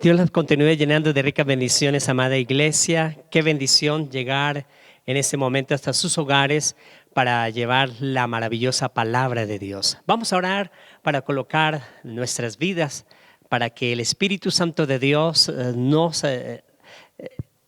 Dios los continúe llenando de ricas bendiciones, amada iglesia. Qué bendición llegar en este momento hasta sus hogares para llevar la maravillosa palabra de Dios. Vamos a orar para colocar nuestras vidas, para que el Espíritu Santo de Dios nos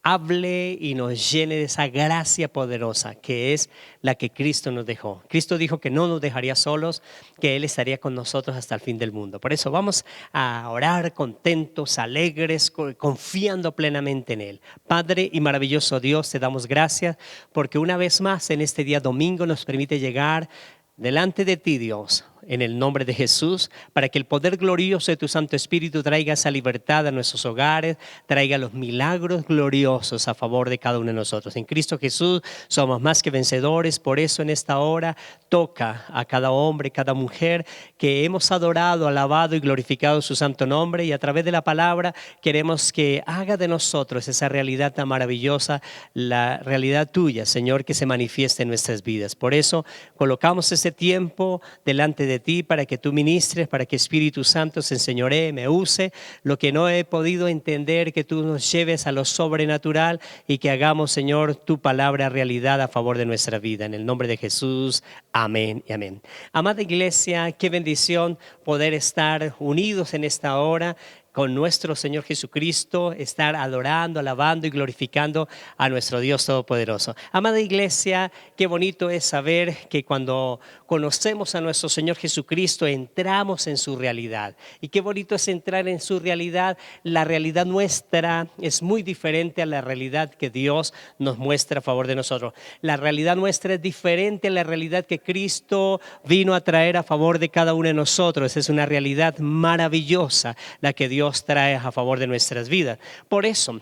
hable y nos llene de esa gracia poderosa que es la que Cristo nos dejó. Cristo dijo que no nos dejaría solos, que Él estaría con nosotros hasta el fin del mundo. Por eso vamos a orar contentos, alegres, confiando plenamente en Él. Padre y maravilloso Dios, te damos gracias porque una vez más en este día domingo nos permite llegar delante de ti, Dios, en el nombre de Jesús, para que el poder glorioso de tu Santo Espíritu traiga esa libertad a nuestros hogares, traiga los milagros gloriosos a favor de cada uno de nosotros. En Cristo Jesús somos más que vencedores, por eso en esta hora toca a cada hombre, cada mujer que hemos adorado, alabado y glorificado su santo nombre, y a través de la palabra queremos que haga de nosotros esa realidad tan maravillosa, la realidad tuya, Señor, que se manifieste en nuestras vidas. Por eso colocamos ese tiempo delante de ti para que tú ministres, para que Espíritu Santo se enseñoree, me use, lo que no he podido entender, que tú nos lleves a lo sobrenatural y que hagamos, Señor, tu palabra realidad a favor de nuestra vida. En el nombre de Jesús, amén y amén. Amada iglesia, qué bendición poder estar unidos en esta hora con nuestro Señor Jesucristo, estar adorando, alabando y glorificando a nuestro Dios Todopoderoso. Amada iglesia, qué bonito es saber que cuando conocemos a nuestro Señor Jesucristo, entramos en su realidad. Y qué bonito es entrar en su realidad. La realidad nuestra es muy diferente a la realidad que Dios nos muestra a favor de nosotros. La realidad nuestra es diferente a la realidad que Cristo vino a traer a favor de cada uno de nosotros. Es una realidad maravillosa la que Dios trae a favor de nuestras vidas. Por eso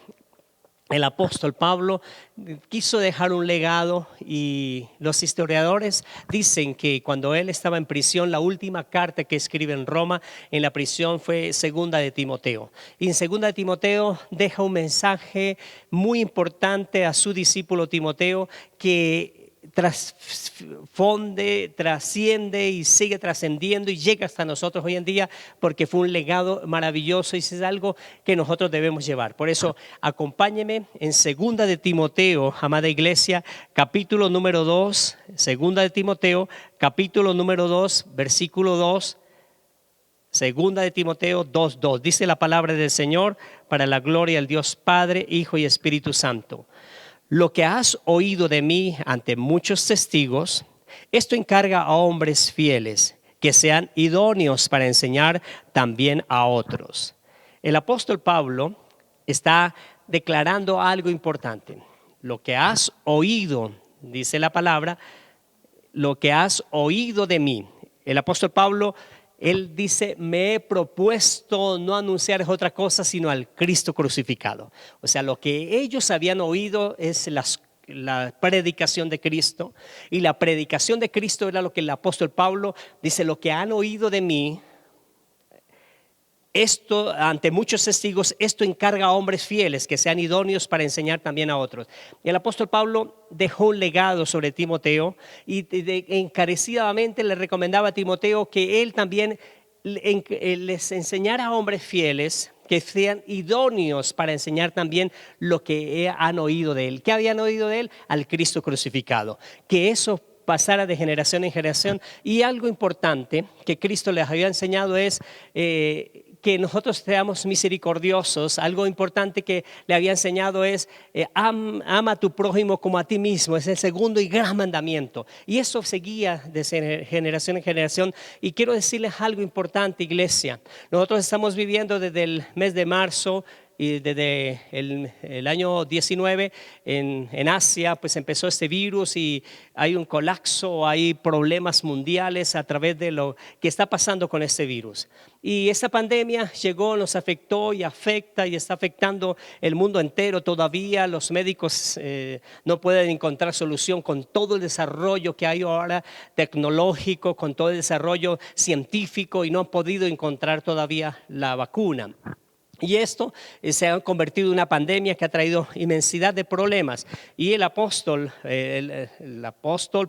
el apóstol Pablo quiso dejar un legado, y los historiadores dicen que cuando él estaba en prisión, la última carta que escribe en Roma, en la prisión, fue segunda de Timoteo. Y en segunda de Timoteo deja un mensaje muy importante a su discípulo Timoteo, que trasciende y sigue trascendiendo y llega hasta nosotros hoy en día, porque fue un legado maravilloso y es algo que nosotros debemos llevar. Por eso acompáñeme en segunda de Timoteo, amada iglesia, capítulo número 2, segunda de Timoteo, capítulo número 2, versículo 2. Segunda de Timoteo 2:2. Dice la palabra del Señor, para la gloria del Dios Padre, Hijo y Espíritu Santo. Lo que has oído de mí ante muchos testigos, esto encarga a hombres fieles, que sean idóneos para enseñar también a otros. El apóstol Pablo está declarando algo importante. Lo que has oído, dice la palabra, lo que has oído de mí. El apóstol Pablo, él dice, me he propuesto no anunciar otra cosa sino al Cristo crucificado. O sea, lo que ellos habían oído es la predicación de Cristo, y la predicación de Cristo era lo que el apóstol Pablo dice, lo que han oído de mí, esto ante muchos testigos, esto encarga a hombres fieles que sean idóneos para enseñar también a otros. El apóstol Pablo dejó un legado sobre Timoteo, y encarecidamente le recomendaba a Timoteo que él también les enseñara a hombres fieles que sean idóneos para enseñar también lo que han oído de él. ¿Qué habían oído de él? Al Cristo crucificado. Que eso pasara de generación en generación. Y algo importante que Cristo les había enseñado es que nosotros seamos misericordiosos. Algo importante que le había enseñado es ama a tu prójimo como a ti mismo. Es el segundo y gran mandamiento, y eso seguía de generación en generación. Y quiero decirles algo importante, iglesia. Nosotros estamos viviendo desde el mes de marzo, y desde el año 19 en Asia pues empezó este virus, y hay un colapso, hay problemas mundiales a través de lo que está pasando con este virus. Y esta pandemia llegó, nos afectó y afecta y está afectando el mundo entero todavía. Los médicos no pueden encontrar solución con todo el desarrollo que hay ahora tecnológico, con todo el desarrollo científico, y no han podido encontrar todavía la vacuna. Y esto se ha convertido en una pandemia que ha traído inmensidad de problemas. Y el apóstol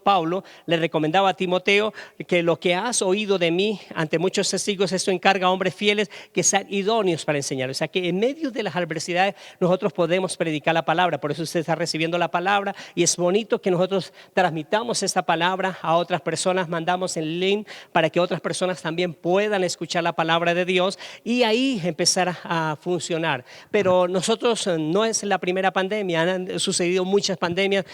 Pablo le recomendaba a Timoteo que lo que has oído de mí ante muchos testigos, esto encarga a hombres fieles que sean idóneos para enseñar. O sea que en medio de las adversidades nosotros podemos predicar la palabra. Por eso usted está recibiendo la palabra y es bonito que nosotros transmitamos esta palabra a otras personas. Mandamos el link para que otras personas también puedan escuchar la palabra de Dios y ahí empezar a funcionar. Pero nosotros no es la primera pandemia, han sucedido muchas pandemias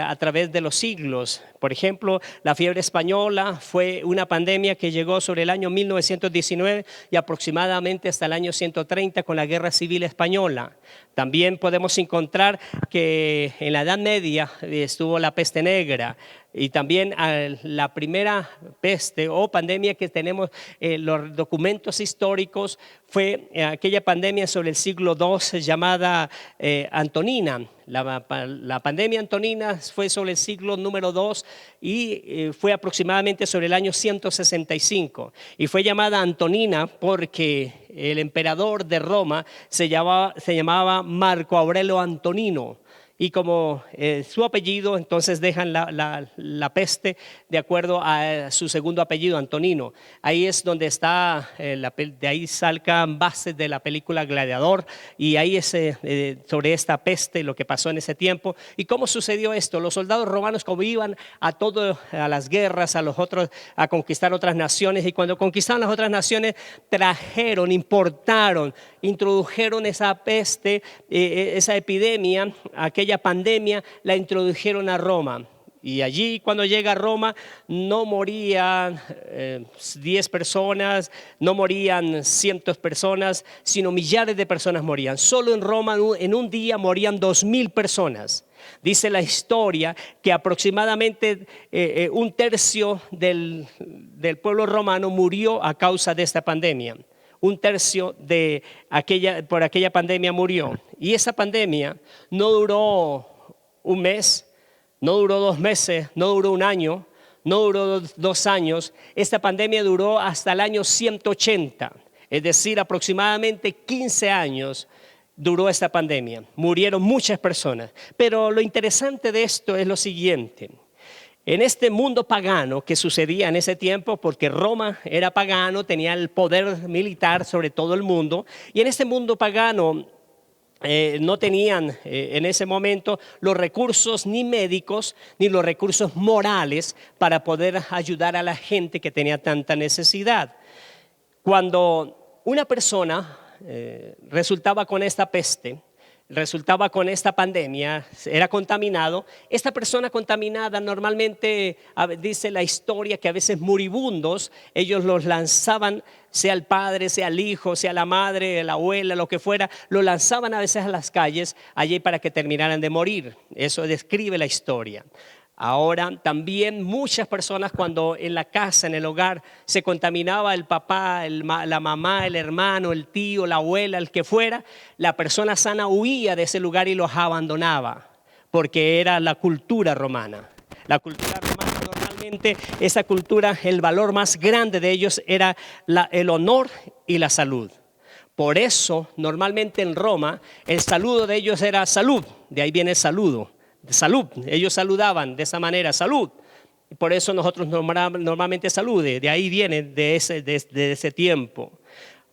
a través de los siglos. Por ejemplo, la fiebre española fue una pandemia que llegó sobre el año 1919 y aproximadamente hasta el año 130 con la Guerra Civil Española. También podemos encontrar que en la Edad Media estuvo la peste negra. Y también la primera peste o pandemia que tenemos los documentos históricos fue aquella pandemia sobre el siglo II llamada Antonina. La pandemia antonina fue sobre el siglo número 2 y fue aproximadamente sobre el año 165. Y fue llamada Antonina porque el emperador de Roma se llamaba Marco Aurelio Antonino. Y como su apellido, entonces dejan la peste de acuerdo a su segundo apellido, Antonino. Ahí es donde está, de ahí salgan bases de la película Gladiador. Y ahí es sobre esta peste, lo que pasó en ese tiempo. ¿Y cómo sucedió esto? Los soldados romanos como iban a las guerras, a conquistar otras naciones. Y cuando conquistaron las otras naciones, importaron, introdujeron esa peste, esa epidemia, aquella pandemia, la introdujeron a Roma. Y allí cuando llega a Roma no morían 10 personas, no morían cientos de personas, sino millares de personas morían. Solo en Roma en un día morían 2,000 personas. Dice la historia que aproximadamente un tercio del pueblo romano murió a causa de esta pandemia. Un tercio por aquella pandemia murió. Y esa pandemia no duró un mes, no duró 2 meses, no duró un año, no duró 2 años. Esta pandemia duró hasta el año 180, es decir, aproximadamente 15 años duró esta pandemia. Murieron muchas personas. Pero lo interesante de esto es lo siguiente. En este mundo pagano que sucedía en ese tiempo, porque Roma era pagano, tenía el poder militar sobre todo el mundo, y en este mundo pagano no tenían en ese momento los recursos ni médicos ni los recursos morales para poder ayudar a la gente que tenía tanta necesidad. Cuando una persona resultaba con esta peste, resultaba con esta pandemia, era contaminado, esta persona contaminada normalmente, dice la historia, que a veces moribundos, ellos los lanzaban, sea el padre, sea el hijo, sea la madre, la abuela, lo que fuera, lo lanzaban a veces a las calles allí para que terminaran de morir. Eso describe la historia. Ahora también muchas personas, cuando en la casa, en el hogar, se contaminaba el papá, la mamá, el hermano, el tío, la abuela, el que fuera, la persona sana huía de ese lugar y los abandonaba, porque era la cultura romana. La cultura romana normalmente, esa cultura, el valor más grande de ellos era el honor y la salud. Por eso normalmente en Roma el saludo de ellos era salud, de ahí viene el saludo. Salud, ellos saludaban de esa manera, salud. Por eso nosotros normalmente salude, de ahí viene de ese tiempo.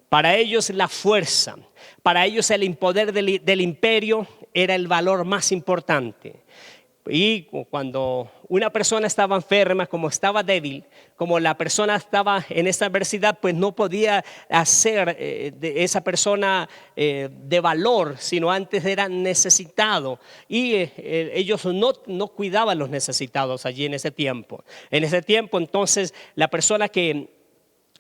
Para ellos la fuerza, para ellos el poder del imperio era el valor más importante. Y cuando una persona estaba enferma, como estaba débil, como la persona estaba en esta adversidad, pues no podía hacer de esa persona de valor, sino antes era necesitado. Y ellos no cuidaban los necesitados allí en ese tiempo. En ese tiempo, entonces, la persona que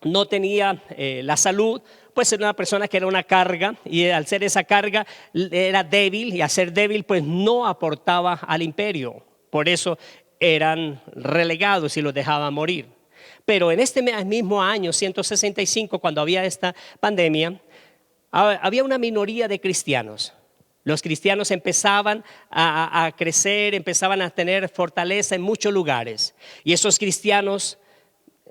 no tenía la salud, pues era una persona que era una carga, y al ser esa carga era débil, y al ser débil pues no aportaba al imperio. Por eso eran relegados y los dejaban morir. Pero en este mismo año 165, cuando había esta pandemia, había una minoría de cristianos. Los cristianos empezaban a crecer, empezaban a tener fortaleza en muchos lugares. Y esos cristianos,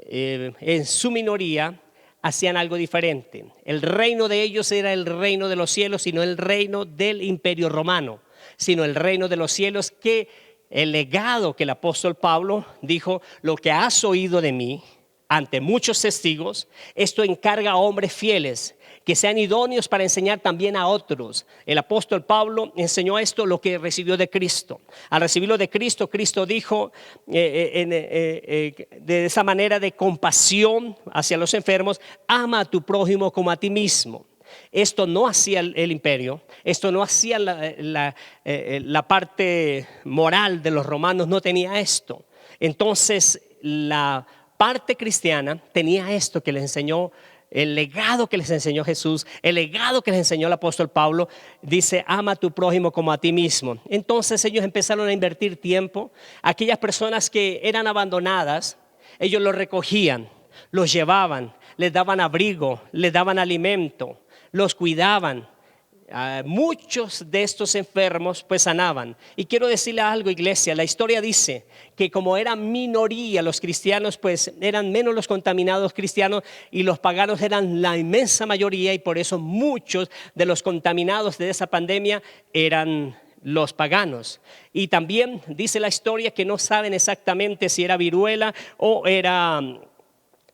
en su minoría, hacían algo diferente. El reino de ellos era el reino de los cielos, sino el reino del imperio romano, sino el reino de los cielos, que el legado que el apóstol Pablo dijo: lo que has oído de mí ante muchos testigos, esto encarga a hombres fieles que sean idóneos para enseñar también a otros. El apóstol Pablo enseñó esto, lo que recibió de Cristo. Al recibirlo de Cristo, Cristo dijo de esa manera de compasión hacia los enfermos: ama a tu prójimo como a ti mismo. Esto no hacía el imperio, esto no hacía la parte moral de los romanos, no tenía esto. Entonces la parte cristiana tenía esto que les enseñó, el legado que les enseñó Jesús, el legado que les enseñó el apóstol Pablo. Dice: ama a tu prójimo como a ti mismo. Entonces ellos empezaron a invertir tiempo. Aquellas personas que eran abandonadas, ellos los recogían, los llevaban, les daban abrigo, les daban alimento, los cuidaban. Muchos de estos enfermos pues sanaban. Y quiero decirle algo, iglesia: la historia dice que como eran minoría los cristianos, pues eran menos los contaminados cristianos, y los paganos eran la inmensa mayoría, y por eso muchos de los contaminados de esa pandemia eran los paganos. Y también dice la historia que no saben exactamente si era viruela o era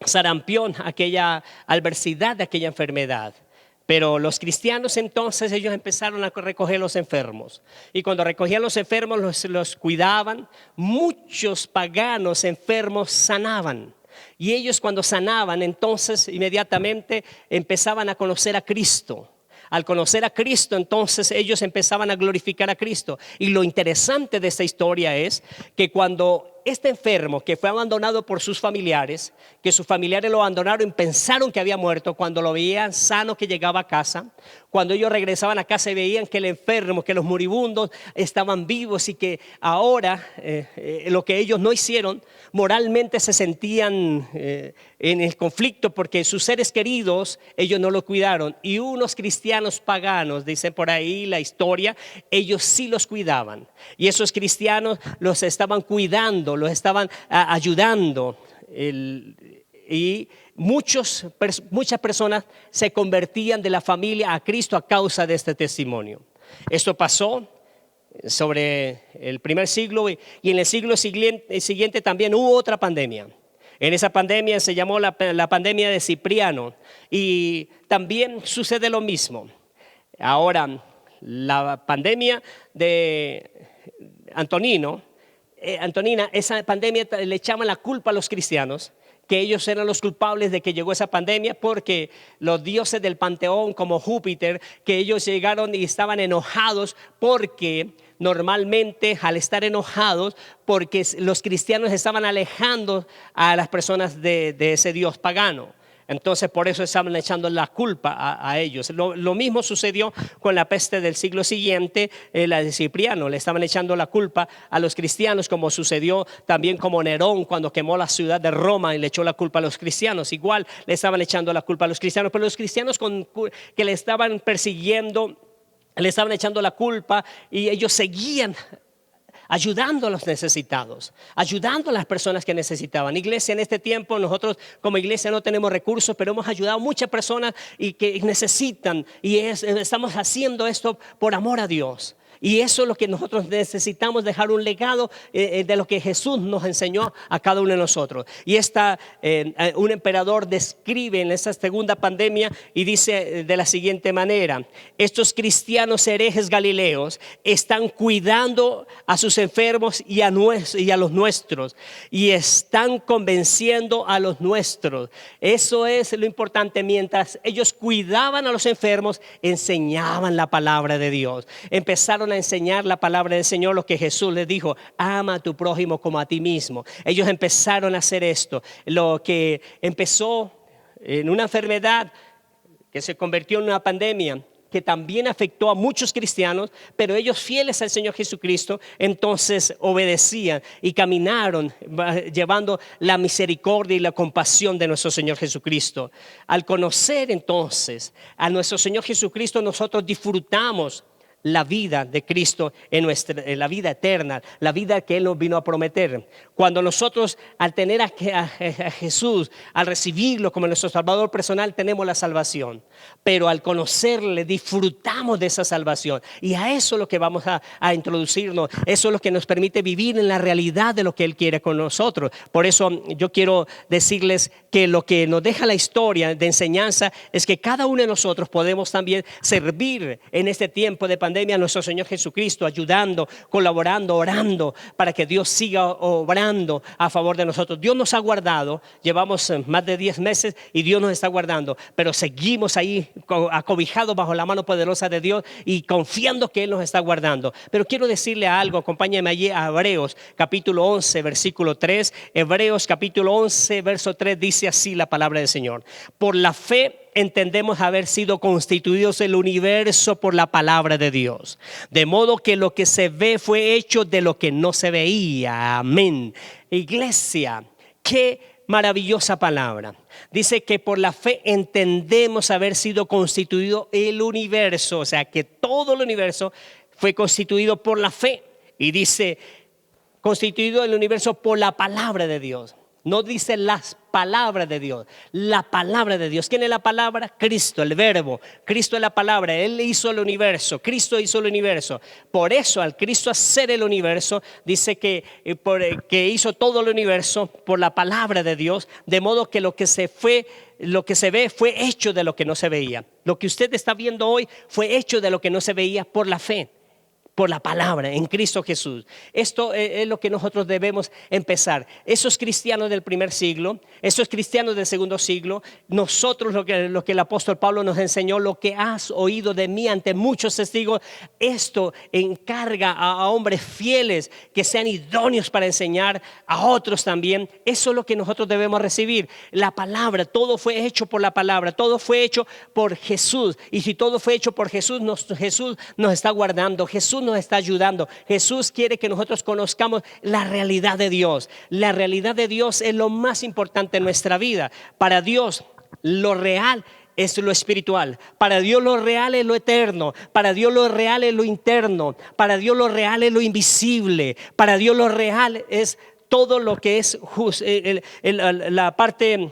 sarampión, aquella adversidad de aquella enfermedad. Pero los cristianos entonces, ellos empezaron a recoger los enfermos. Y cuando recogían los enfermos, los cuidaban. Muchos paganos enfermos sanaban. Y ellos, cuando sanaban, entonces inmediatamente empezaban a conocer a Cristo. Al conocer a Cristo, entonces ellos empezaban a glorificar a Cristo. Y lo interesante de esta historia es que cuando este enfermo, que fue abandonado por sus familiares, que sus familiares lo abandonaron y pensaron que había muerto, cuando lo veían sano que llegaba a casa, cuando ellos regresaban a casa y veían que el enfermo, que los moribundos estaban vivos, y que ahora lo que ellos no hicieron, moralmente se sentían en el conflicto porque sus seres queridos ellos no lo cuidaron. Y unos cristianos paganos, dice por ahí la historia, ellos sí los cuidaban. Y esos cristianos los estaban cuidando, los estaban ayudando. Y muchas personas se convertían de la familia a Cristo a causa de este testimonio. Esto pasó sobre el primer siglo, y en el siglo siguiente también hubo otra pandemia. En esa pandemia se llamó la pandemia de Cipriano, y también sucede lo mismo. Ahora, la pandemia de Antonina, esa pandemia le echaban la culpa a los cristianos, que ellos eran los culpables de que llegó esa pandemia, porque los dioses del panteón como Júpiter, que ellos llegaron y estaban enojados porque normalmente al estar enojados, porque los cristianos estaban alejando a las personas de ese dios pagano. Entonces por eso estaban echando la culpa a ellos. Lo mismo sucedió con la peste del siglo siguiente, la de Cipriano. Le estaban echando la culpa a los cristianos, como sucedió también como Nerón cuando quemó la ciudad de Roma y le echó la culpa a los cristianos. Igual le estaban echando la culpa a los cristianos, pero los cristianos que le estaban persiguiendo le estaban echando la culpa, y ellos seguían ayudando a los necesitados, ayudando a las personas que necesitaban. Iglesia, en este tiempo nosotros como iglesia no tenemos recursos, pero hemos ayudado a muchas personas y que necesitan, y estamos haciendo esto por amor a Dios. Y eso es lo que nosotros necesitamos, dejar un legado de lo que Jesús nos enseñó a cada uno de nosotros. Y un emperador describe en esa segunda pandemia y dice de la siguiente manera: estos cristianos herejes galileos están cuidando a sus enfermos y a los nuestros, y están convenciendo a los nuestros. Eso es lo importante. Mientras ellos cuidaban a los enfermos, enseñaban la palabra de Dios. Empezaron a enseñar la palabra del Señor, lo que Jesús les dijo: ama a tu prójimo como a ti mismo. Ellos empezaron a hacer esto, lo que empezó en una enfermedad que se convirtió en una pandemia, que también afectó a muchos cristianos, pero ellos, fieles al Señor Jesucristo, entonces obedecían y caminaron llevando la misericordia y la compasión de nuestro Señor Jesucristo. Al conocer entonces a nuestro Señor Jesucristo, nosotros disfrutamos la vida de Cristo en la vida eterna, la vida que Él nos vino a prometer. Cuando nosotros, al tener a Jesús, al recibirlo como nuestro Salvador personal, tenemos la salvación. Pero al conocerle, disfrutamos de esa salvación. Y a eso es lo que vamos a introducirnos. Eso es lo que nos permite vivir en la realidad de lo que Él quiere con nosotros. Por eso yo quiero decirles que lo que nos deja la historia de enseñanza es que cada uno de nosotros podemos también servir en este tiempo de pandemia a nuestro Señor Jesucristo, ayudando, colaborando, orando para que Dios siga obrando a favor de nosotros. Dios nos ha guardado, llevamos más de 10 meses y Dios nos está guardando, pero seguimos ahí acobijados bajo la mano poderosa de Dios y confiando que Él nos está guardando. Pero quiero decirle algo, acompáñame allí a Hebreos capítulo 11 versículo 3. Hebreos capítulo 11 verso 3 dice así la palabra del Señor: por la fe entendemos haber sido constituidos el universo por la palabra de Dios, de modo que lo que se ve fue hecho de lo que no se veía. Amén. Iglesia, qué maravillosa palabra. Dice que por la fe entendemos haber sido constituido el universo, o sea que todo el universo fue constituido por la fe. Y dice, constituido el universo por la palabra de Dios. No dice las palabras de Dios, la palabra de Dios. ¿Quién es la palabra? Cristo, el verbo. Cristo es la palabra. Él hizo el universo. Cristo hizo el universo. Por eso, al Cristo hacer el universo, dice que hizo todo el universo por la palabra de Dios, de modo que lo que se ve fue hecho de lo que no se veía. Lo que usted está viendo hoy fue hecho de lo que no se veía por la fe, por la palabra en Cristo Jesús. Esto es lo que nosotros debemos empezar. Esos cristianos del primer siglo, esos cristianos del segundo siglo, nosotros lo que el apóstol Pablo nos enseñó, lo que has oído de mí ante muchos testigos, esto encarga a hombres fieles que sean idóneos para enseñar a otros también. Eso es lo que nosotros debemos recibir. La palabra, todo fue hecho por la palabra, todo fue hecho por Jesús. Y si todo fue hecho por Jesús, Jesús nos está guardando, Jesús nos está ayudando. Jesús quiere que nosotros conozcamos la realidad de Dios. La realidad de Dios es lo más importante en nuestra vida. Para Dios, lo real es lo espiritual. Para Dios lo real es lo eterno. Para Dios lo real es lo interno. Para Dios lo real es lo invisible. Para Dios lo real es todo lo que es la parte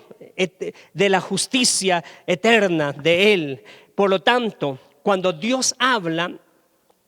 de la justicia eterna de Él. Por lo tanto, cuando Dios habla,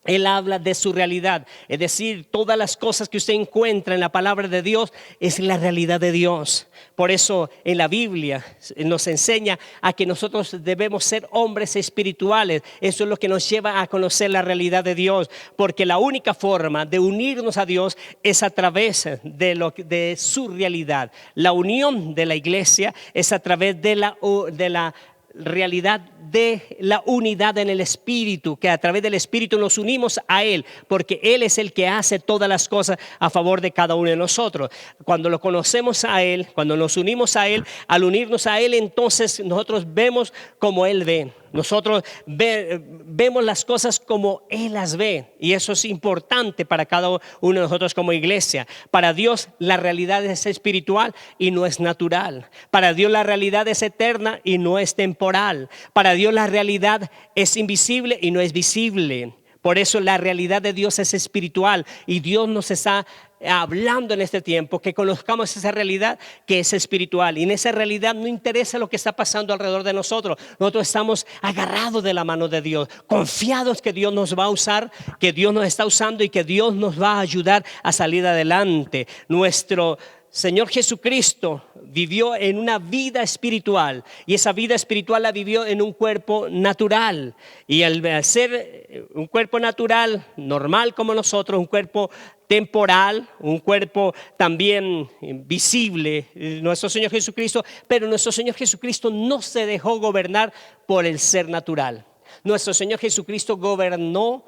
Él habla de su realidad, es decir, todas las cosas que usted encuentra en la palabra de Dios es la realidad de Dios. Por eso en la Biblia nos enseña a que nosotros debemos ser hombres espirituales. Eso es lo que nos lleva a conocer la realidad de Dios, porque la única forma de unirnos a Dios es a través de su realidad. La unión de la iglesia es a través de la realidad de la unidad en el Espíritu, que a través del Espíritu nos unimos a Él, porque Él es el que hace todas las cosas a favor de cada uno de nosotros. Cuando lo conocemos a Él, cuando nos unimos a Él, al unirnos a Él, entonces nosotros vemos como Él ve. Nosotros vemos las cosas como Él las ve, y eso es importante para cada uno de nosotros como iglesia. Para Dios la realidad es espiritual y no es natural. Para Dios la realidad es eterna y no es temporal. Para Dios la realidad es invisible y no es visible. Por eso la realidad de Dios es espiritual, y Dios nos está hablando en este tiempo que conozcamos esa realidad que es espiritual. Y en esa realidad no interesa lo que está pasando alrededor de nosotros. Nosotros estamos agarrados de la mano de Dios, confiados que Dios nos va a usar, que Dios nos está usando y que Dios nos va a ayudar a salir adelante. Nuestro Señor Jesucristo vivió en una vida espiritual, y esa vida espiritual la vivió en un cuerpo natural. Y al ser un cuerpo natural, normal como nosotros, un cuerpo temporal, un cuerpo también visible, nuestro Señor Jesucristo, pero nuestro Señor Jesucristo no se dejó gobernar por el ser natural. Nuestro Señor Jesucristo gobernó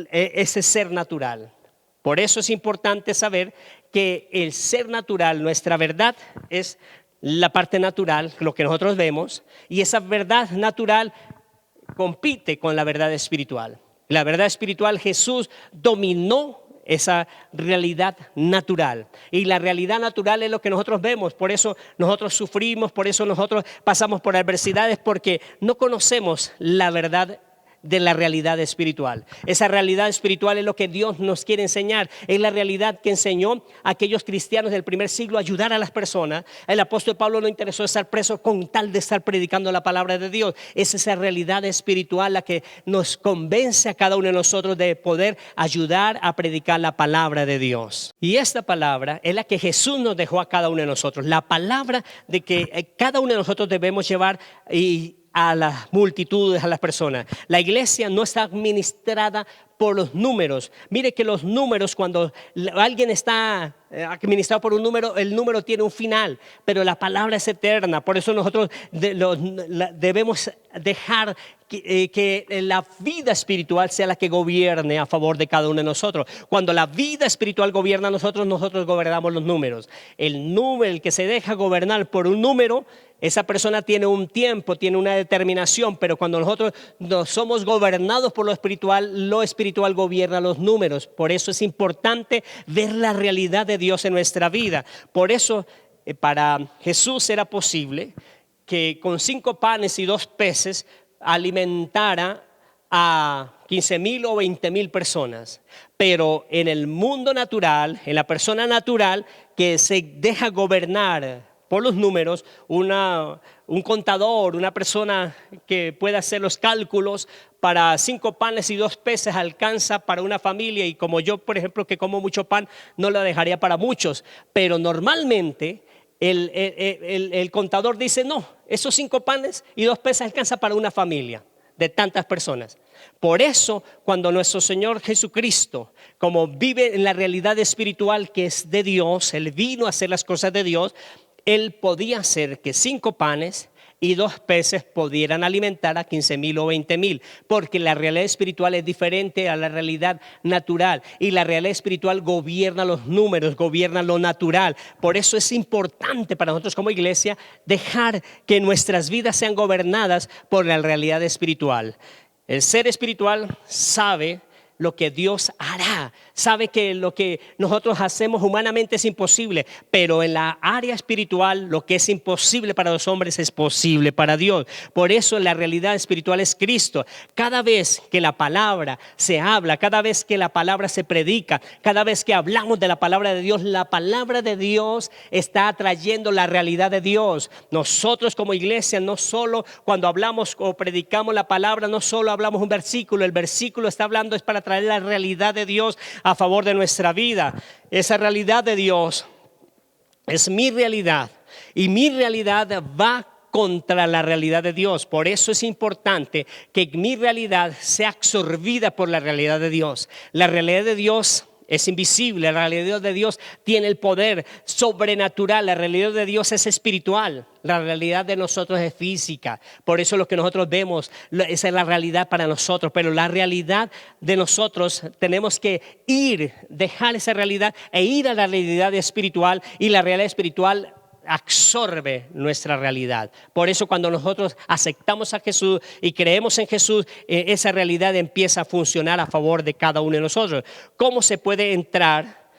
ese ser natural. Por eso es importante saber que el ser natural, nuestra verdad, es la parte natural, lo que nosotros vemos, y esa verdad natural compite con la verdad espiritual. La verdad espiritual, Jesús dominó esa realidad natural, y la realidad natural es lo que nosotros vemos. Por eso nosotros sufrimos, por eso nosotros pasamos por adversidades, porque no conocemos la verdad de la realidad espiritual. Esa realidad espiritual es lo que Dios nos quiere enseñar. Es la realidad que enseñó a aquellos cristianos del primer siglo a ayudar a las personas. El apóstol Pablo no interesó estar preso con tal de estar predicando la palabra de Dios. Es esa realidad espiritual la que nos convence a cada uno de nosotros de poder ayudar a predicar la palabra de Dios. Y esta palabra es la que Jesús nos dejó a cada uno de nosotros. La palabra de que cada uno de nosotros debemos llevar a las multitudes, a las personas. La iglesia no está administrada por los números. Mire que los números, cuando alguien está administrado por un número, el número tiene un final, pero la palabra es eterna. Por eso nosotros debemos dejar que la vida espiritual sea la que gobierne a favor de cada uno de nosotros. Cuando la vida espiritual gobierna a nosotros, nosotros gobernamos los números. El que se deja gobernar por un número, esa persona tiene un tiempo, tiene una determinación, pero cuando nosotros no somos gobernados por lo espiritual gobierna los números. Por eso es importante ver la realidad de Dios en nuestra vida. Por eso para Jesús era posible que con 5 panes y 2 peces alimentara a 15,000 o 20,000 personas. Pero en el mundo natural, en la persona natural que se deja gobernar por los números, un contador, una persona que pueda hacer los cálculos, para 5 panes y 2 peces alcanza para una familia, y como yo, por ejemplo, que como mucho pan, no lo dejaría para muchos, pero normalmente el contador dice, no, esos 5 panes y 2 peces alcanza para una familia de tantas personas. Por eso, cuando nuestro Señor Jesucristo, como vive en la realidad espiritual que es de Dios, Él vino a hacer las cosas de Dios, Él podía hacer que 5 panes y 2 peces pudieran alimentar a 15,000 o 20,000, porque la realidad espiritual es diferente a la realidad natural, y la realidad espiritual gobierna los números, gobierna lo natural. Por eso es importante para nosotros como iglesia dejar que nuestras vidas sean gobernadas por la realidad espiritual. El ser espiritual sabe lo que Dios hará, sabe que lo que nosotros hacemos humanamente es imposible, pero en la área espiritual lo que es imposible para los hombres es posible para Dios. Por eso la realidad espiritual es Cristo. Cada vez que la palabra se habla, cada vez que la palabra se predica, cada vez que hablamos de la palabra de Dios, la palabra de Dios está atrayendo la realidad de Dios. Nosotros como iglesia, no solo cuando hablamos o predicamos la palabra, no solo hablamos un versículo, el versículo está hablando es para traer la realidad de Dios a favor de nuestra vida. Esa realidad de Dios es mi realidad, y mi realidad va contra la realidad de Dios. Por eso es importante que mi realidad sea absorbida por la realidad de Dios. La realidad de Dios es invisible, la realidad de Dios tiene el poder sobrenatural, la realidad de Dios es espiritual, la realidad de nosotros es física. Por eso lo que nosotros vemos, esa es la realidad para nosotros, pero la realidad de nosotros tenemos que dejar esa realidad e ir a la realidad espiritual, y la realidad espiritual absorbe nuestra realidad. Por eso cuando nosotros aceptamos a Jesús y creemos en Jesús, esa realidad empieza a funcionar a favor de cada uno de nosotros. ¿Cómo se puede entrar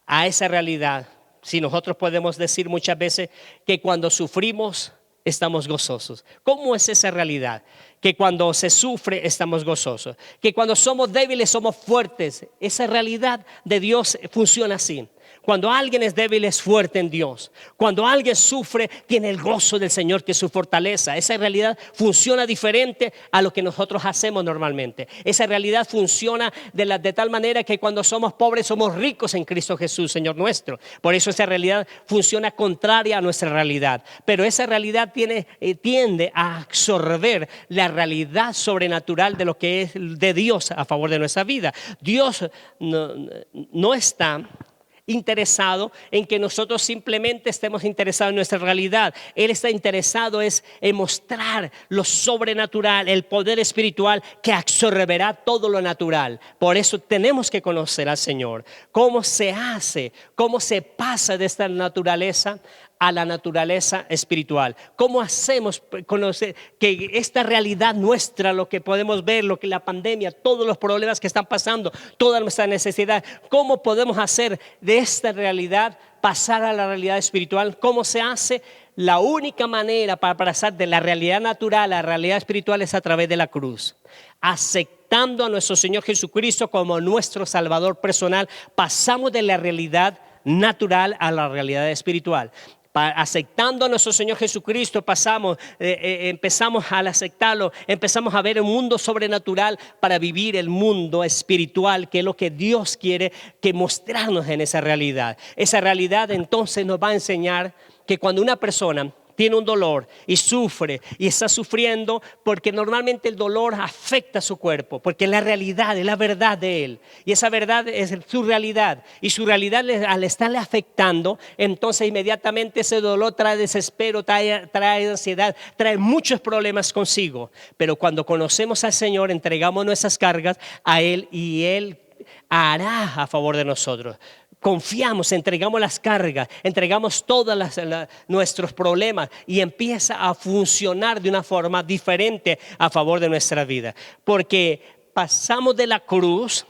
a esa realidad? Si nosotros podemos decir muchas veces que cuando sufrimos estamos gozosos. ¿Cómo es esa realidad? Que cuando se sufre estamos gozosos, que cuando somos débiles somos fuertes. Esa realidad de Dios funciona así. Cuando alguien es débil es fuerte en Dios. Cuando alguien sufre tiene el gozo del Señor que es su fortaleza. Esa realidad funciona diferente a lo que nosotros hacemos normalmente. Esa realidad funciona de tal manera que cuando somos pobres somos ricos en Cristo Jesús, Señor nuestro. Por eso esa realidad funciona contraria a nuestra realidad. Pero esa realidad tiende a absorber la realidad sobrenatural de lo que es de Dios a favor de nuestra vida. Dios no está interesado en que nosotros simplemente estemos interesados en nuestra realidad. Él está interesado en mostrar lo sobrenatural, el poder espiritual que absorberá todo lo natural. Por eso tenemos que conocer al Señor. ¿Cómo se hace? ¿Cómo se pasa de esta naturaleza a la naturaleza espiritual? ¿Cómo hacemos conocer que esta realidad nuestra, lo que podemos ver, lo que la pandemia, todos los problemas que están pasando, toda nuestra necesidad, cómo podemos hacer de esta realidad pasar a la realidad espiritual? ¿Cómo se hace? la única manera para pasar de la realidad natural a la realidad espiritual es a través de la cruz. Aceptando a nuestro Señor Jesucristo como nuestro Salvador personal, pasamos de la realidad natural a la realidad espiritual. Aceptando a nuestro Señor Jesucristo, empezamos al aceptarlo, empezamos a ver el mundo sobrenatural para vivir el mundo espiritual, que es lo que Dios quiere que mostrarnos en esa realidad. Esa realidad entonces nos va a enseñar que cuando una persona tiene un dolor y sufre y está sufriendo, porque normalmente el dolor afecta a su cuerpo, porque es la realidad, es la verdad de él, y esa verdad es su realidad, y su realidad al estarle afectando, entonces inmediatamente ese dolor trae desespero, trae ansiedad, trae muchos problemas consigo. Pero cuando conocemos al Señor, entregamos nuestras cargas a Él y Él hará a favor de nosotros. Confiamos, entregamos las cargas, entregamos todos nuestros problemas y empieza a funcionar de una forma diferente a favor de nuestra vida. Porque pasamos de la cruz,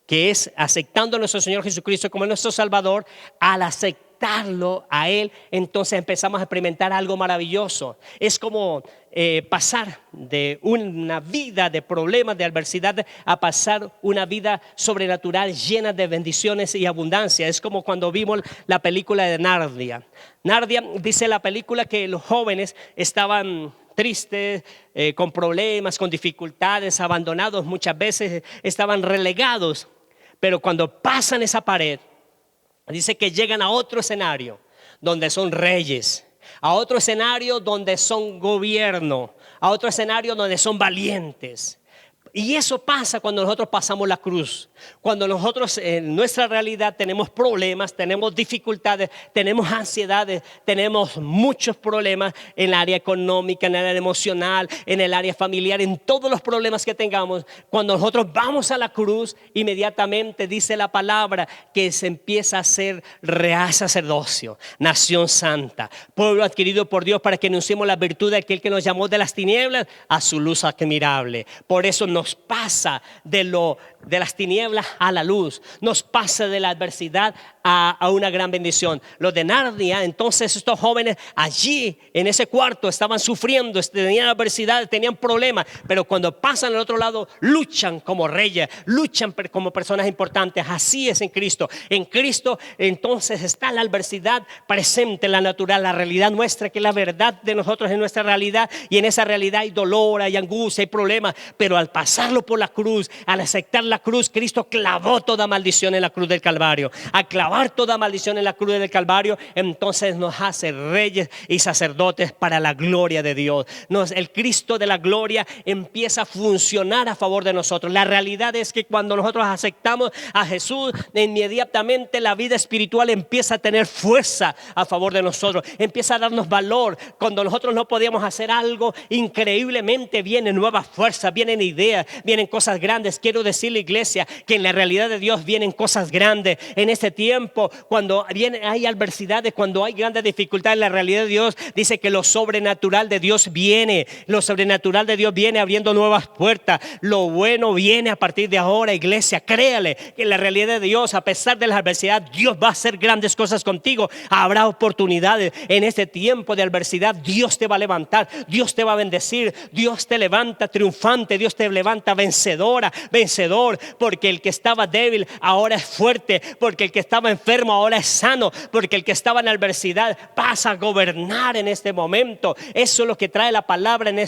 que es aceptando a nuestro Señor Jesucristo como nuestro Salvador, al aceptarlo a Él, entonces empezamos a experimentar algo maravilloso. Es como pasar de una vida de problemas, de adversidad, a pasar una vida sobrenatural llena de bendiciones y abundancia. Es como cuando vimos la película de Narnia. Narnia dice la película que los jóvenes estaban tristes, con problemas, con dificultades, abandonados, muchas veces estaban relegados. Pero cuando pasan esa pared, dice que llegan a otro escenario donde son reyes, a otro escenario donde son gobierno, a otro escenario donde son valientes. Y eso pasa cuando nosotros pasamos la cruz. Cuando nosotros en nuestra realidad tenemos problemas, tenemos dificultades, tenemos ansiedades, tenemos muchos problemas en el área económica, en el área emocional, en el área familiar, en todos los problemas que tengamos. Cuando nosotros vamos a la cruz, inmediatamente dice la palabra que se empieza a hacer real sacerdocio, nación santa, pueblo adquirido por Dios para que anunciemos la virtud de aquel que nos llamó de las tinieblas a su luz admirable. Por eso nos pasa de las tinieblas a la luz, nos pasa de la adversidad a una gran bendición. Los de Narnia, entonces estos jóvenes allí en ese cuarto estaban sufriendo, tenían adversidad, tenían problemas, pero cuando pasan al otro lado luchan como reyes, luchan como personas importantes. Así es en Cristo. En Cristo entonces está la adversidad presente, la natural, la realidad nuestra, que es la verdad de nosotros en nuestra realidad, y en esa realidad hay dolor, hay angustia, hay problemas, pero al pasarlo por la cruz, al aceptar la cruz, Cristo clavó toda maldición en la cruz del Calvario. Al clavar toda maldición en la cruz del Calvario, entonces nos hace reyes y sacerdotes para la gloria de Dios. El Cristo de la gloria empieza a funcionar a favor de nosotros. La realidad es que cuando nosotros aceptamos a Jesús, inmediatamente la vida espiritual empieza a tener fuerza a favor de nosotros, empieza a darnos valor. Cuando nosotros no podíamos hacer algo, increíblemente vienen nuevas fuerzas, vienen ideas, vienen cosas grandes. Quiero decirle, iglesia, que en la realidad de Dios vienen cosas grandes. En este tiempo, cuando hay adversidades, cuando hay grandes dificultades, la realidad de Dios dice que lo sobrenatural de Dios viene. Lo sobrenatural de Dios viene abriendo nuevas puertas. Lo bueno viene a partir de ahora, iglesia. Créale que en la realidad de Dios, a pesar de las adversidades, Dios va a hacer grandes cosas contigo. Habrá oportunidades en este tiempo de adversidad. Dios te va a levantar, Dios te va a bendecir, Dios te levanta triunfante, Dios te levanta vencedora, vencedor, porque el que estaba débil ahora es fuerte, porque el que estaba enfermo ahora es sano, porque el que estaba en adversidad pasa a gobernar en este momento. Eso es lo que trae la palabra en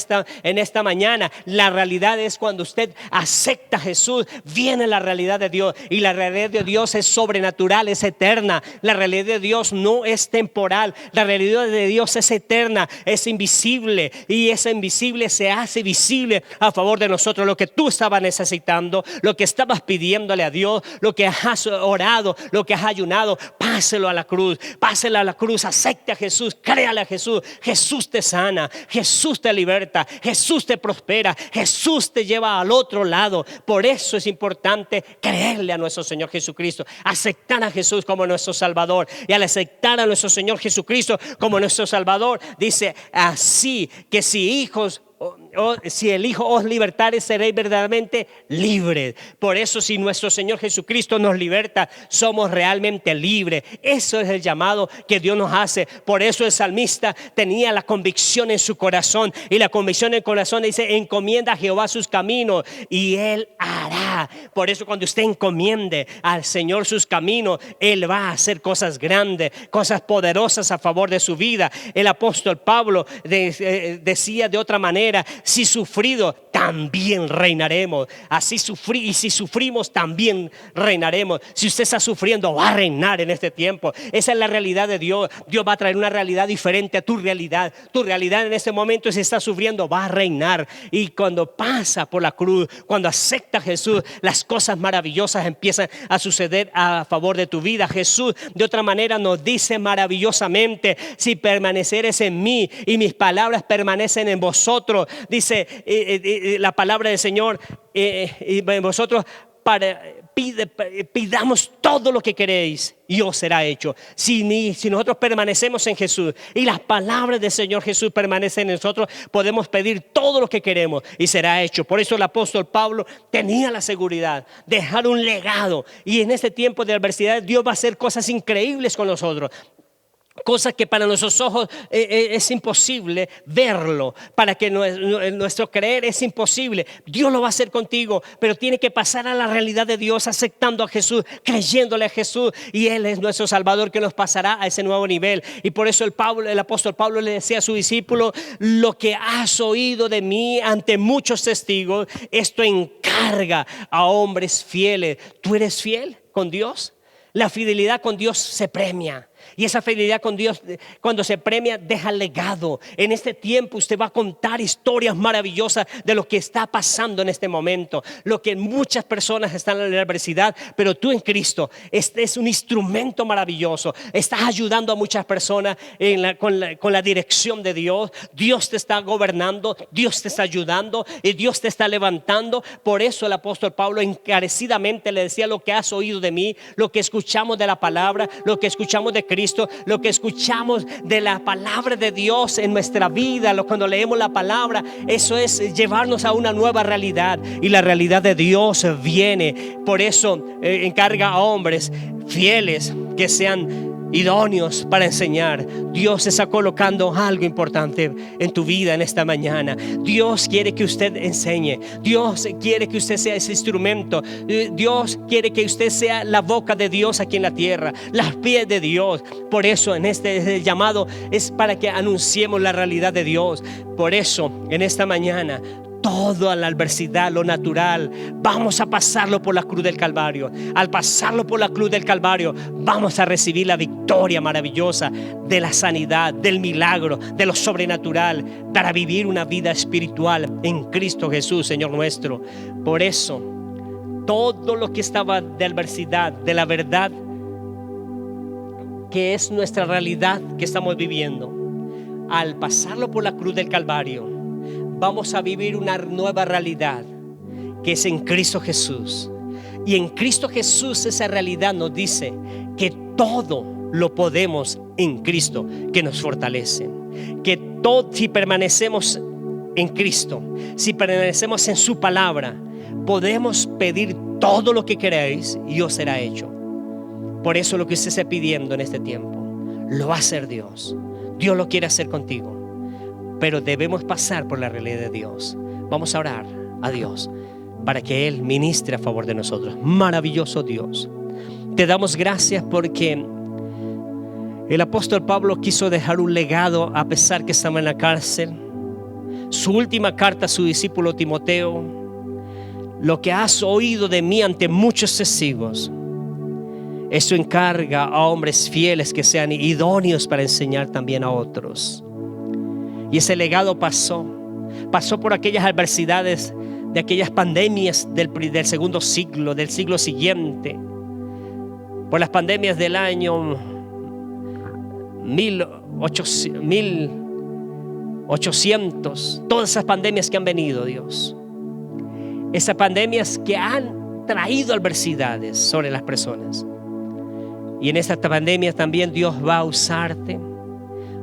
esta mañana. La realidad es cuando usted acepta a Jesús, viene la realidad de Dios, y la realidad de Dios es sobrenatural, es eterna. La realidad de Dios no es temporal, la realidad de Dios es eterna, es invisible, y ese invisible se hace visible a favor de nosotros. Lo que tú estabas necesitando, lo que estabas pidiéndole a Dios, lo que has orado, lo que has ayunado, páselo a la cruz, páselo a la cruz, acepte a Jesús, créale a Jesús. Jesús te sana, Jesús te liberta, Jesús te prospera, Jesús te lleva al otro lado. Por eso es importante creerle a nuestro Señor Jesucristo, aceptar a Jesús como nuestro Salvador. Y al aceptar a nuestro Señor Jesucristo como nuestro Salvador, dice así que si hijos, si el Hijo os libertare, seréis verdaderamente libres. Por eso, si nuestro Señor Jesucristo nos liberta, somos realmente libres. Eso es el llamado que Dios nos hace. Por eso el salmista tenía la convicción en su corazón, y la convicción en el corazón dice: encomienda a Jehová sus caminos y Él hará. Por eso, cuando usted encomiende al Señor sus caminos, Él va a hacer cosas grandes, cosas poderosas a favor de su vida. El apóstol Pablo decía de otra manera: si sufrido, también reinaremos. Así y si sufrimos, también reinaremos. Si usted está sufriendo, va a reinar en este tiempo. Esa es la realidad de Dios. Dios va a traer una realidad diferente a tu realidad. Tu realidad en este momento, si está sufriendo, va a reinar. Y cuando pasa por la cruz, cuando acepta a Jesús, las cosas maravillosas empiezan a suceder a favor de tu vida. Jesús de otra manera nos dice maravillosamente: si permaneceres en mí y mis palabras permanecen en vosotros, dice la palabra del Señor, y vosotros pidamos todo lo que queréis y os será hecho. Si nosotros permanecemos en Jesús y las palabras del Señor Jesús permanecen en nosotros, podemos pedir todo lo que queremos y será hecho. Por eso el apóstol Pablo tenía la seguridad de dejar un legado, y en este tiempo de adversidad Dios va a hacer cosas increíbles con nosotros. Cosas que para nuestros ojos es imposible verlo, para que nuestro creer es imposible. Dios lo va a hacer contigo, pero tiene que pasar a la realidad de Dios, aceptando a Jesús, creyéndole a Jesús, y Él es nuestro Salvador, que nos pasará a ese nuevo nivel. Y por eso el apóstol Pablo le decía a su discípulo: lo que has oído de mí ante muchos testigos, esto encarga a hombres fieles. ¿Tú eres fiel con Dios? La fidelidad con Dios se premia. Y esa fidelidad con Dios, cuando se premia, deja legado. En este tiempo usted va a contar historias maravillosas de lo que está pasando en este momento. Lo que muchas personas están en la adversidad, pero tú en Cristo, este es un instrumento maravilloso. Estás ayudando a muchas personas con la dirección de Dios. Dios te está gobernando, Dios te está ayudando y Dios te está levantando. Por eso el apóstol Pablo encarecidamente le decía: lo que has oído de mí, lo que escuchamos de la palabra, lo que escuchamos de Cristo, lo que escuchamos de la palabra de Dios en nuestra vida, cuando leemos la palabra, eso es llevarnos a una nueva realidad, y la realidad de Dios viene. Por eso encarga a hombres fieles que sean idóneos para enseñar. Dios está colocando algo importante en tu vida en esta mañana. Dios quiere que usted enseñe. Dios quiere que usted sea ese instrumento. Dios quiere que usted sea la boca de Dios aquí en la tierra, los pies de Dios. Por eso en este llamado es para que anunciemos la realidad de Dios. Por eso en esta mañana, toda la adversidad, lo natural, vamos a pasarlo por la cruz del Calvario. Al pasarlo por la cruz del Calvario, vamos a recibir la victoria maravillosa de la sanidad, del milagro, de lo sobrenatural, para vivir una vida espiritual en Cristo Jesús, Señor nuestro. Por eso, todo lo que estaba de adversidad, de la verdad, que es nuestra realidad que estamos viviendo, al pasarlo por la cruz del Calvario, vamos a vivir una nueva realidad, que es en Cristo Jesús. Y en Cristo Jesús esa realidad nos dice que todo lo podemos en Cristo, que nos fortalece. Que todo, si permanecemos en Cristo, si permanecemos en su palabra, podemos pedir todo lo que queráis y os será hecho. Por eso lo que usted esté pidiendo en este tiempo, lo va a hacer Dios. Dios lo quiere hacer contigo. Pero debemos pasar por la realidad de Dios. Vamos a orar a Dios para que Él ministre a favor de nosotros. Maravilloso Dios, te damos gracias porque el apóstol Pablo quiso dejar un legado a pesar que estaba en la cárcel. Su última carta a su discípulo Timoteo: lo que has oído de mí ante muchos testigos, eso encarga a hombres fieles que sean idóneos para enseñar también a otros. Y ese legado pasó por aquellas adversidades, de aquellas pandemias del segundo siglo, del siglo siguiente, por las pandemias del año 1800, todas esas pandemias que han venido, Dios, esas pandemias que han traído adversidades sobre las personas. Y en esta pandemia también Dios va a usarte.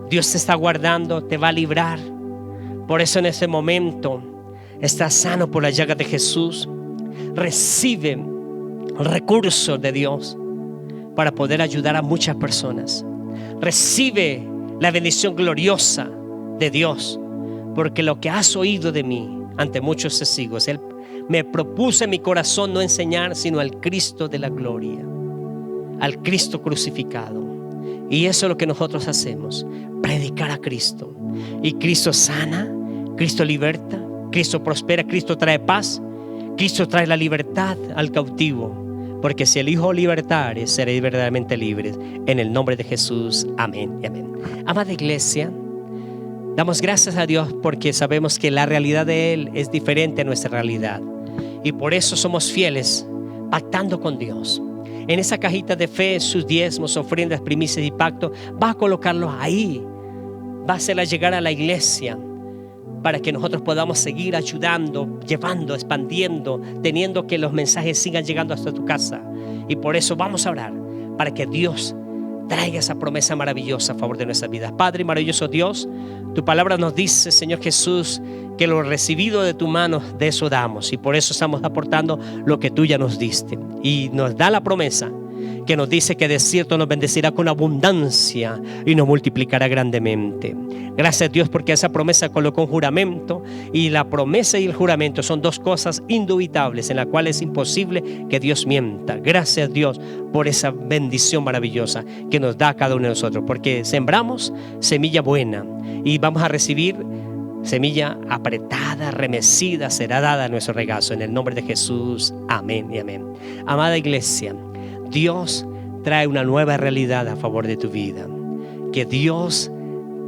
Dios te está guardando, te va a librar, Por eso en este momento estás sano por la llaga de Jesús. Recibe recursos de Dios para poder ayudar a muchas personas. Recibe la bendición gloriosa de Dios, porque lo que has oído de mí ante muchos testigos, Él me propuso en mi corazón no enseñar sino al Cristo de la gloria, al Cristo crucificado. Y eso es lo que nosotros hacemos, predicar a Cristo. Y Cristo sana, Cristo liberta, Cristo prospera, Cristo trae paz, Cristo trae la libertad al cautivo. Porque si el Hijo libertare, seréis verdaderamente libres. En el nombre de Jesús, amén y amén. Amada iglesia, damos gracias a Dios porque sabemos que la realidad de Él es diferente a nuestra realidad. Y por eso somos fieles, pactando con Dios. En esa cajita de fe, sus diezmos, ofrendas, primicias y pacto, va a colocarlos ahí. Va a hacerla llegar a la iglesia para que nosotros podamos seguir ayudando, llevando, expandiendo, teniendo que los mensajes sigan llegando hasta tu casa. Y por eso vamos a orar para que Dios traiga esa promesa maravillosa a favor de nuestras vidas. Padre maravilloso Dios, tu palabra nos dice, Señor Jesús, que lo recibido de tu mano, de eso damos. Y por eso estamos aportando lo que tú ya nos diste. Y nos da la promesa que nos dice que de cierto nos bendecirá con abundancia y nos multiplicará grandemente. Gracias a Dios porque esa promesa colocó un juramento, y la promesa y el juramento son dos cosas indubitables en las cuales es imposible que Dios mienta. Gracias a Dios por esa bendición maravillosa que nos da a cada uno de nosotros, porque sembramos semilla buena y vamos a recibir semilla apretada, remecida, será dada a nuestro regazo. En el nombre de Jesús, amén y amén. Amada iglesia, Dios trae una nueva realidad a favor de tu vida. Que Dios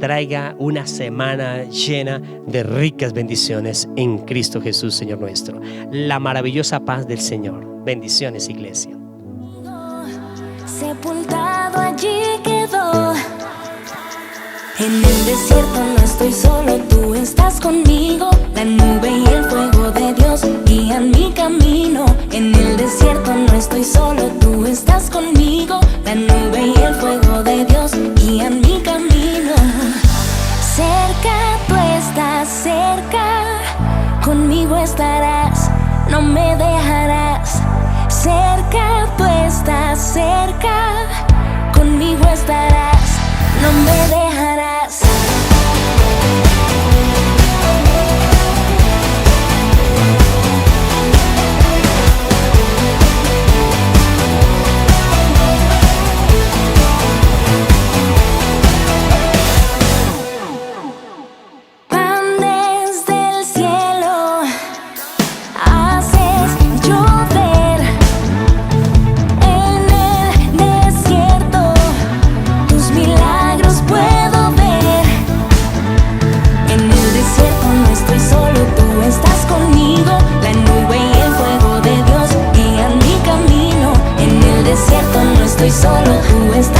traiga una semana llena de ricas bendiciones en Cristo Jesús, Señor nuestro. La maravillosa paz del Señor. Bendiciones, iglesia. Sepultado allí quedó. En el desierto no estoy solo, tú estás conmigo. La nube y el fuego de Dios guían mi camino. En el desierto no estoy solo, tú estás conmigo. La nube y el fuego de Dios guían mi camino. Cerca, tú estás cerca, conmigo estarás, no me dejarás. Cerca, tú estás cerca, conmigo estarás, no me dejarás. Pan desde el cielo, haces llover en el desierto. Tus milagros puedo ver. En el desierto no estoy solo, tú estás conmigo. La nube y el fuego de Dios guían mi camino. En el desierto no estoy solo, tú estás